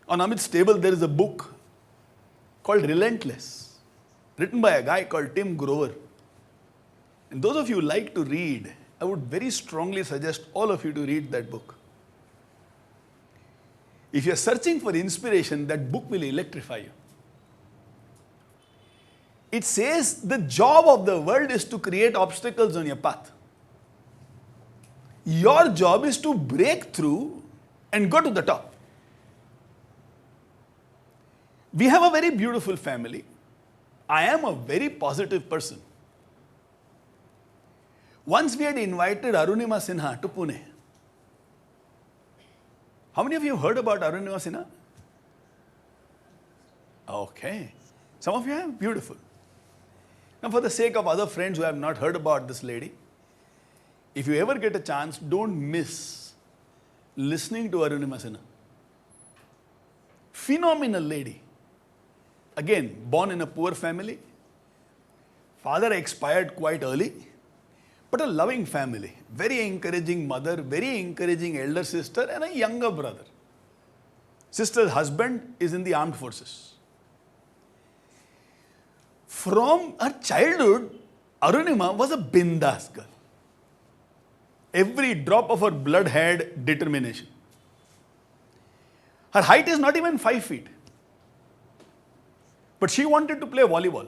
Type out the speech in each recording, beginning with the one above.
On Amit's table, there is a book called Relentless, written by a guy called Tim Grover. And those of you who like to read, I would very strongly suggest all of you to read that book. If you are searching for inspiration, that book will electrify you. It says the job of the world is to create obstacles on your path. Your job is to break through and go to the top. We have a very beautiful family. I am a very positive person. Once we had invited Arunima Sinha to Pune. How many of you have heard about Arunima Sinha? Okay. Some of you have? Beautiful. Now, for the sake of other friends who have not heard about this lady, if you ever get a chance, don't miss listening to Arunima Sinha. Phenomenal lady. Again, born in a poor family. Father expired quite early, but a loving family. Very encouraging mother, very encouraging elder sister, and a younger brother. Sister's husband is in the armed forces. From her childhood, Arunima was a bindas girl. Every drop of her blood had determination. Her height is not even 5 feet. But she wanted to play volleyball.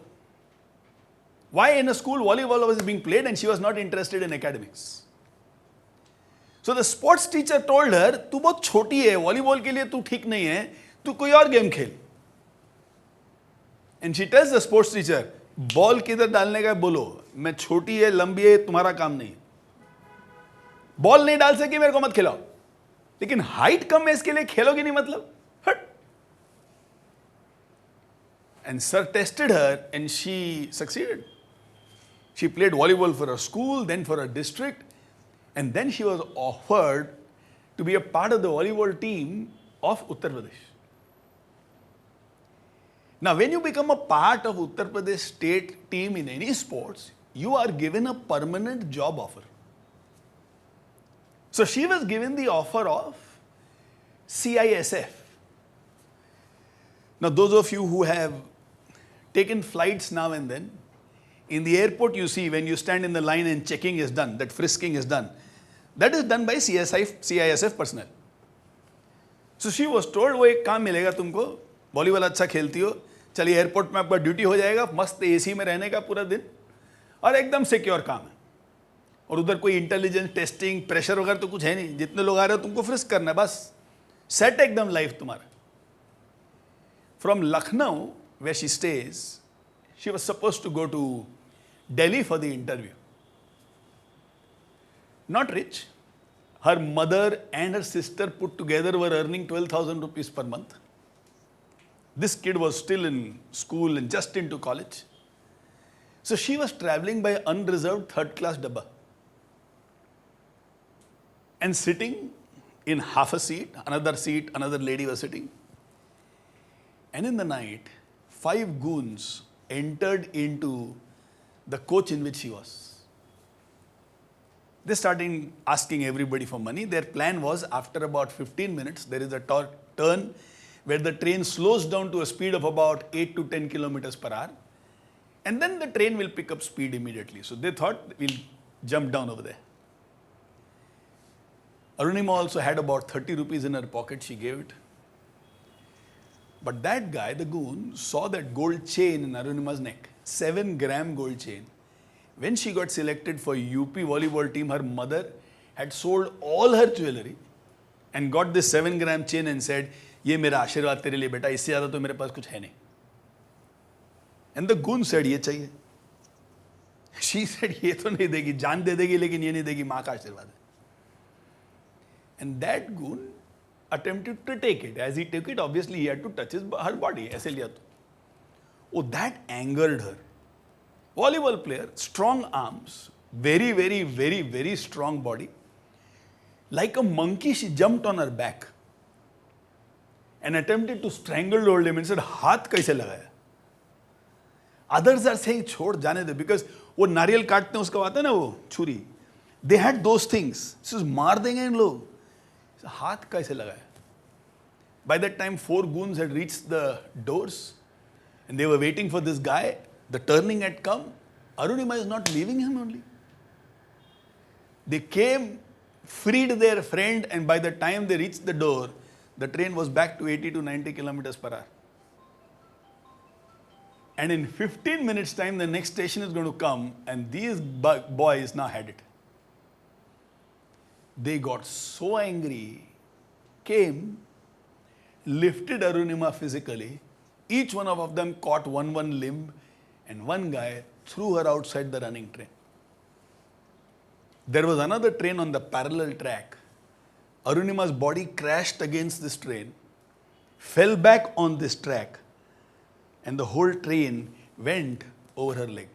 Why in a school volleyball was being played and she was not interested in academics? So the sports teacher told her, "तू बहुत छोटी है, volleyball के लिए तू ठीक नहीं है, तू कोई और गेम खेल." And she tells the sports teacher, "ball किधर डालने का है बोलो, मैं छोटी है, लंबी है, तुम्हारा काम नहीं है। बॉल नहीं डाल सकी मेरे को मत खिलाओ, लेकिन हाइट कम है इसके लिए खेलोगे नहीं मतलब हट." And sir tested her and she succeeded. She played volleyball for her school, then for her district, and then she was offered to be a part of the volleyball team of Uttar Pradesh. Now, when you become a part of Uttar Pradesh state team in any sports, you are given a permanent job offer. So she was given the offer of CISF. Now, those of you who have taken flights now and then, in the airport you see when you stand in the line and checking is done, that frisking is done. That is done by CISF personnel. So she was told, वो एक काम मिलेगा तुमको, volleyball अच्छा खेलती हो, चलिए airport में आपका ड्यूटी हो जाएगा, मस्त एसी में रहने का पूरा दिन और एकदम सिक्योर काम है. और उधर कोई इंटेलिजेंस टेस्टिंग प्रेशर वगैरह तो कुछ है नहीं, जितने लोग आ रहे हो तुमको फ्रिस्क करना है बस, सेट एकदम लाइफ तुम्हारा. From Lucknow, where she stays, she was supposed to go to Delhi for the interview. Not rich. Her mother and her sister put together were earning 12,000 rupees per month. This kid was still in school and just into college. So she was traveling by unreserved third class dabba. And sitting in half a seat, another lady was sitting. And in the night, 5 goons entered into the coach in which she was. They started asking everybody for money. Their plan was, after about 15 minutes, there is a turn where the train slows down to a speed of about 8 to 10 kilometers per hour. And then the train will pick up speed immediately. So they thought, we'll jump down over there. Arunima also had about 30 rupees in her pocket. She gave it. But that guy, the goon, saw that gold chain in Arunima's neck, 7-gram gold chain. When she got selected for UP volleyball team, her mother had sold all her jewelry and got this 7-gram chain and said, "ये मेरा आशीर्वाद तेरे लिए बेटा, इससे ज़्यादा तो मेरे पास कुछ है नहीं." And the goon said, "ये चाहिए." She said, "ये तो नहीं देगी, जान दे देगी लेकिन ये नहीं देगी, माँ का आशीर्वाद है." And that goon attempted to take it. As he took it, obviously he had to touch her body. ऐसे लिया तो. Oh, that angered her. Volleyball player, strong arms, very, very, very, very strong body. Like a monkey, she jumped on her back and attempted to stranglehold him and said, "हाथ कैसे लगाया?" Others are saying, "छोड़ जाने दे," because वो नारियल काटते हैं उसका आता है ना वो छुरी. They had those things. Says, मार देंगे इन लोग. हाथ कैसे लगाया? By that time, 4 goons had reached the doors and they were waiting for this guy. The turning had come. Arunima is not leaving him only. They came, freed their friend, and by the time they reached the door, the train was back to 80 to 90 kilometers per hour. And in 15 minutes time, the next station is going to come, and these boys now had it. They got so angry, came, lifted Arunima physically. Each one of them caught one limb, and one guy threw her outside the running train. There was another train on the parallel track. Arunima's body crashed against this train, fell back on this track, and the whole train went over her leg.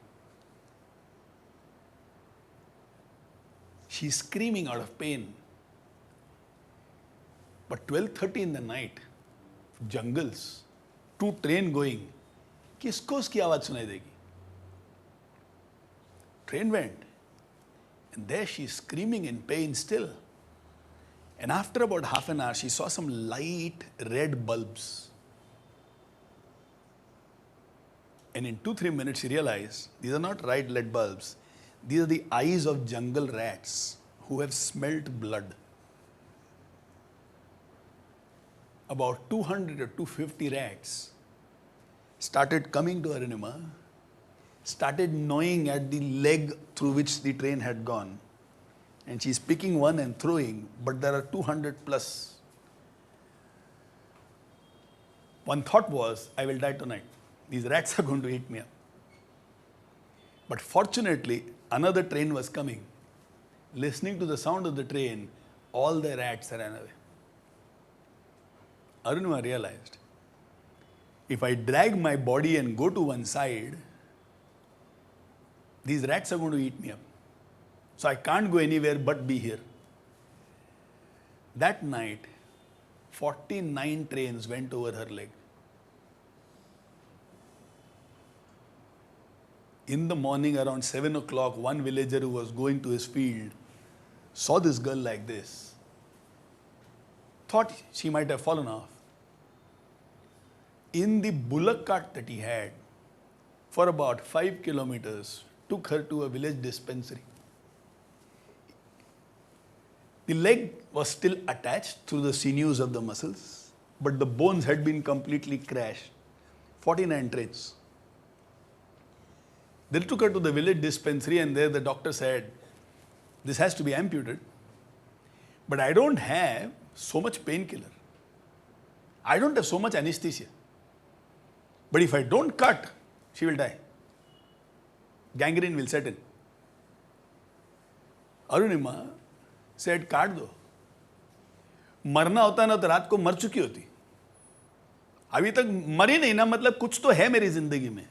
She's screaming out of pain. But 12:30 in the night, jungles, 2 train going, किसको उसकी आवाज सुनाई देगी? Train went, and there she's screaming in pain still. And after about half an hour, she saw some light red bulbs. And in 2-3 minutes, she realized these are not red LED bulbs. These are the eyes of jungle rats who have smelt blood. About 200 or 250 rats started coming to Arunima, started gnawing at the leg through which the train had gone. And she's picking one and throwing, but there are 200 plus. One thought was, I will die tonight. These rats are going to eat me up. But fortunately, another train was coming. Listening to the sound of the train, all the rats ran away. Arunima realized, if I drag my body and go to one side, these rats are going to eat me up. So I can't go anywhere but be here. That night, 49 trains went over her leg. In the morning around 7 o'clock, one villager who was going to his field saw this girl like this. Thought she might have fallen off. In the bullock cart that he had, for about 5 kilometers, took her to a village dispensary. The leg was still attached through the sinews of the muscles, but the bones had been completely crushed. 49 trains. They took her to the village dispensary, and there the doctor said, this has to be amputated, but I don't have so much painkiller. I don't have so much anesthesia. But if I don't cut, she will die. Gangrene will set in. Arunima said, काट दो. मरना होता ना तो रात को मर चुकी होती. अभी तक मरी नहीं ना, मतलब कुछ तो है मेरी जिंदगी में.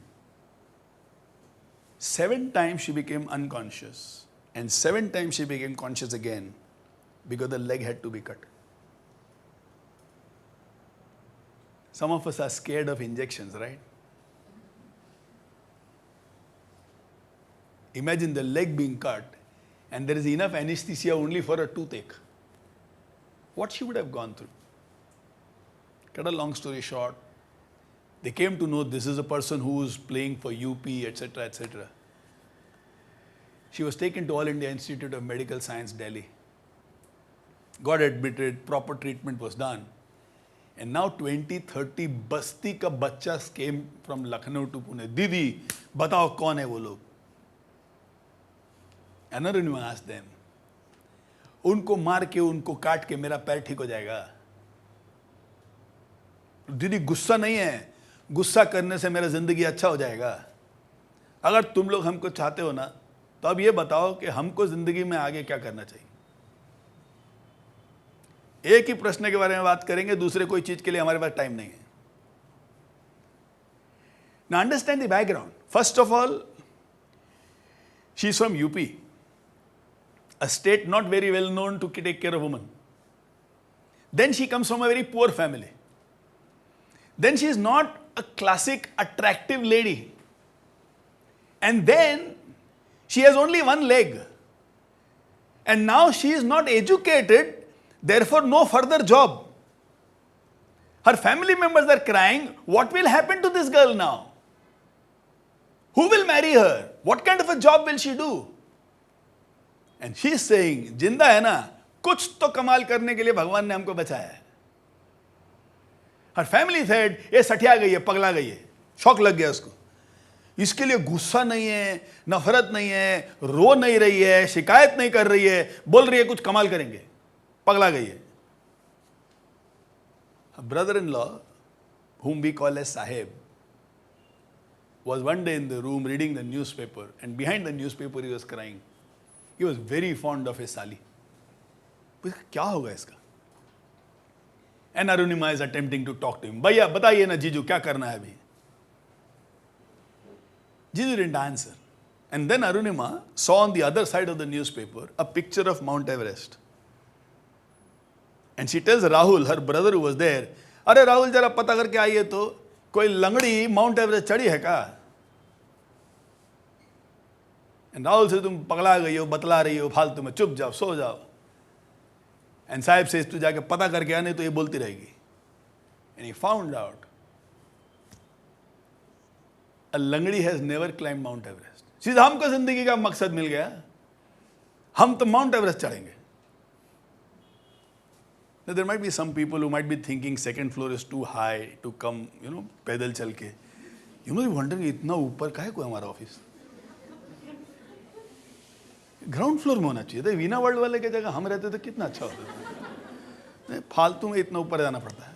7 times she became unconscious, and 7 times she became conscious again because the leg had to be cut. Some of us are scared of injections, right? Imagine the leg being cut and there is enough anesthesia only for a toothache. What she would have gone through. Cut a long story short, they came to know this is a person who is playing for UP, etc., etc. She was taken to All India Institute of Medical Science, Delhi. Got admitted, proper treatment was done. And now 20-30 बस्ती का बच्चा came from Lucknow to Pune. दीदी, बताओ कौन है वो लोग? And Arunima asked them, उनको मार के, उनको काट के मेरा पैर ठीक हो जाएगा? दीदी गुस्सा नहीं है, गुस्सा करने से मेरा जिंदगी अच्छा हो जाएगा. अगर तुम लोग हमको चाहते हो ना, तो अब ये बताओ कि हमको जिंदगी में आगे क्या करना चाहिए. एक ही प्रश्न के बारे में बात करेंगे, दूसरे कोई चीज के लिए हमारे पास टाइम नहीं है. Now understand the background. First of all, she's from UP, a state not very well known to take care of women. Then she comes from a very poor family. Then she is not a classic attractive lady. And then she has only one leg. And now she is not educated, therefore no further job. Her family members are crying, what will happen to this girl now? Who will marry her? What kind of a job will she do? And she is saying, जिंदा है ना, कुछ तो कमाल करने के लिए भगवान ने हमको बचाया है. Her family said, ये सठिया गई है, पगला गई है. शौक लग गया उसको. इसके लिए गुस्सा नहीं है, नफरत नहीं है, रो नहीं रही है, शिकायत नहीं कर रही है, बोल रही है कुछ कमाल करेंगे. पगला गई है. Her brother-in-law, whom we call as Sahib, was one day in the room reading the newspaper, and behind the newspaper he was crying. He was very fond of his Sali. क्या होगा इसका? And Arunima is attempting to talk to him. भैया बताइए ना जीजू क्या करना है अभी? Jiju didn't answer. And then Arunima saw on the other side of the newspaper a picture of Mount Everest. And she tells Rahul, her brother who was there, अरे राहुल जरा पता करके आइए तो कोई लंगड़ी माउंट एवरेस्ट चढ़ी है क्या? And Rahul says, तुम पगला गई हो, बतला रही हो, फालतू में चुप जाओ, सो जाओ. And Sahib says, तू जाके पता करके आ, नहीं तो ये बोलती रहेगी. And he found out a लंगड़ी has never climbed Mount Everest. She says, हमको जिंदगी का मकसद मिल गया, हम तो माउंट एवरेस्ट चढ़ेंगे. Now, there might be some people who might be thinking second floor is too high to come, पैदल चल के. You must be wondering, इतना ऊपर काहे को हमारा ऑफिस? ग्राउंड फ्लोर में होना चाहिए था. वीना वर्ल्ड वाले की जगह हम रहते तो कितना अच्छा होता. फालतू में इतना ऊपर जाना पड़ता है.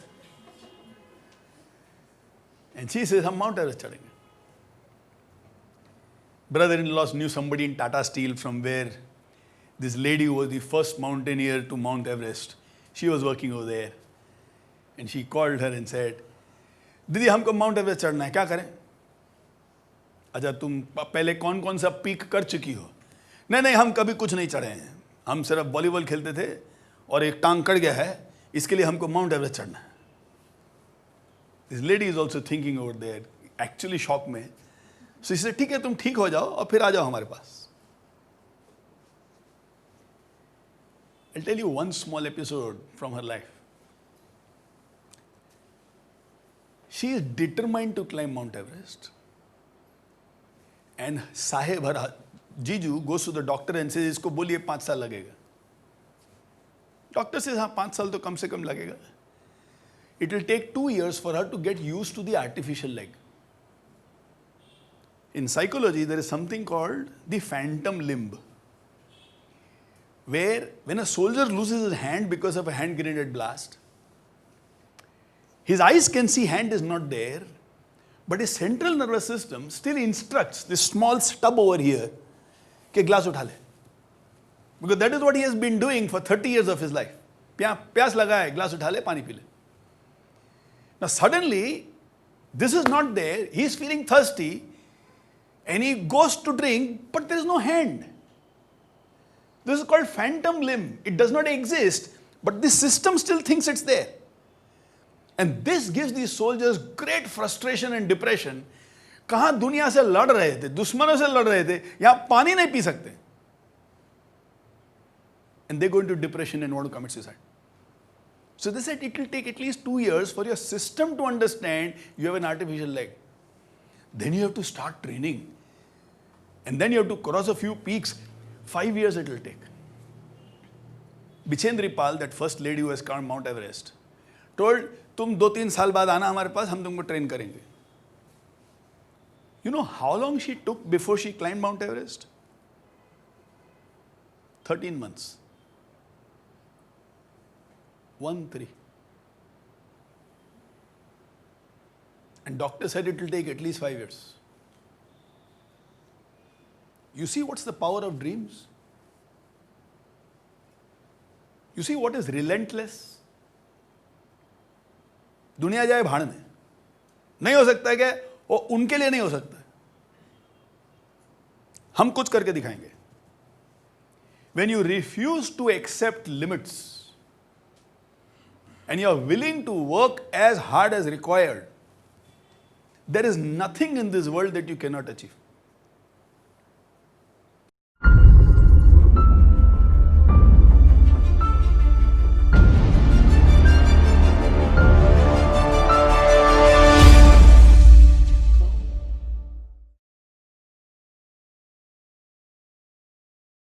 And she says, हम माउंट एवरेस्ट चढ़ेंगे. Brother-in-law knew somebody in Tata Steel from where this lady who was the first mountaineer to Mount Everest. She was working over there. And she called her and said, दीदी हमको mount Everest चढ़ना है, क्या करें? अच्छा तुम पहले कौन कौन सा पीक कर चुकी हो? नहीं हम कभी कुछ नहीं चढ़े हैं, हम सिर्फ वॉलीबॉल खेलते थे और एक टांग कट गया है, इसके लिए हमको माउंट एवरेस्ट चढ़ना है. This lady is also thinking over there, actually shock में. सो इससे ठीक है तुम ठीक हो जाओ और फिर आ जाओ हमारे पास. I'll tell you one small episode from her life. She is determined to climb Mount Everest. And Sahib, her Jiju, goes to the doctor and says, इसको बोलिए 5 साल लगेगा. Doctor says, हाँ 5 साल तो कम से कम लगेगा. It will take 2 years for her to get used to the artificial leg. In psychology, there is something called the phantom limb, where when a soldier loses his hand because of a hand grenade blast, his eyes can see hand is not there, but his central nervous system still instructs this small stub over here कि glass उठा ले. Because that is what he has been doing for 30 years of his life. प्यास लगा है, glass उठा ले, पानी P ले. Now suddenly, this is not there, he is feeling thirsty, and he goes to drink, but there is no hand. This is called phantom limb. It does not exist, but this system still thinks it's there. And this gives these soldiers great frustration and depression. कहाँ दुनिया से लड़ रहे थे, दुश्मनों से लड़ रहे थे, यहाँ पानी नहीं पी सकते. And they go into depression and want to commit suicide. So they said it will take at least 2 years for your system to understand you have an artificial leg. Then you have to start training. And then you have to cross a few peaks. 5 years it will take. Bichendri Pal, that first lady who has climbed Mount Everest, told, तुम 2-3 साल बाद आना हमारे पास, हम तुमको train करेंगे. You know how long she took before she climbed Mount Everest? 13 months. 1-3. And doctor said it will take at least 5 years. You see what's the power of dreams? You see what is relentless? दुनिया जाए भाड़ में, नहीं हो सकता है क्या? वो उनके लिए नहीं हो सकता. हम कुछ करके दिखाएंगे. When you refuse to accept limits and you are willing to work as hard as required, there is nothing in this world that you cannot achieve.